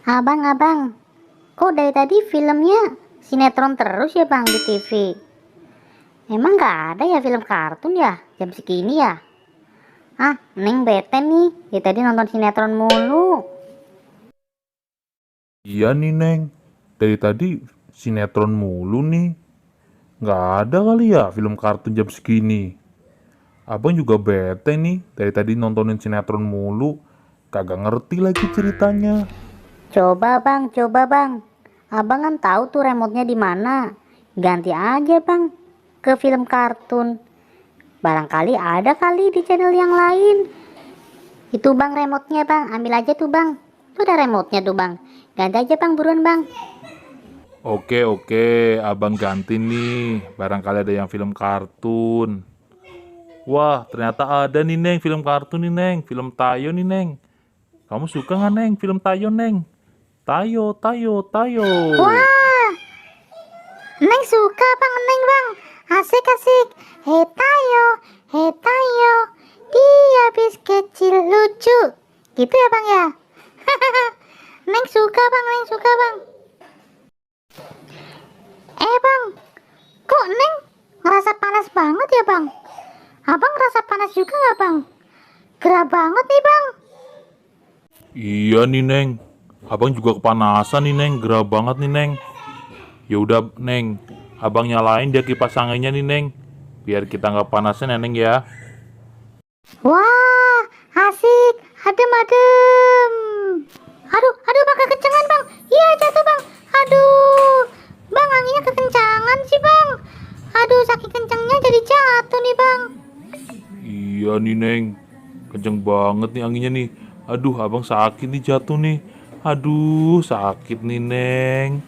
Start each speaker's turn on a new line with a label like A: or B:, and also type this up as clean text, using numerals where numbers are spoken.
A: Abang, kok dari tadi filmnya sinetron terus ya bang di TV? Emang nggak ada ya film kartun ya jam segini ya? Ah, Neng bete nih, dari tadi nonton sinetron mulu.
B: Iya nih Neng, dari tadi sinetron mulu nih. Nggak ada kali ya film kartun jam segini. Abang juga bete nih, dari tadi nontonin sinetron mulu. Kagak ngerti lagi ceritanya.
A: Coba bang. Abang kan tahu tuh remote-nya di mana. Ganti aja bang ke film kartun. Barangkali ada kali di channel yang lain. Itu bang remote-nya bang, ambil aja tuh bang. Tuh ada remote-nya tuh bang. Ganti aja bang, buruan bang.
B: Oke, abang ganti nih. Barangkali ada yang film kartun. Wah, ternyata ada nih Neng, film kartun nih Neng. Film Tayo nih Neng. Kamu suka nggak Neng, film Tayo Neng? Tayo.
A: Wah, Neng suka bang, Neng bang. Asik. Hei Tayo, dia bis kecil lucu. Gitu ya bang ya? Neng suka bang. Bang, kok Neng ngerasa panas banget ya bang? Abang ngerasa panas juga nggak bang? Gerah banget nih bang.
B: Iya nih Neng. Abang juga kepanasan nih Neng, gerah banget nih Neng. Ya udah Neng, abang nyalain dia kipas anginnya nih Neng. Biar kita nggak panasan ya Neng ya.
A: Wah, asik, adem. Aduh bang, kekencangan bang. Iya jatuh bang. Aduh, bang anginnya kekencangan sih bang. Aduh, saking kencangnya jadi jatuh nih bang.
B: Iya nih Neng, kenceng banget nih anginnya nih. Aduh, abang sakit nih jatuh nih. Aduh, sakit nih Neng.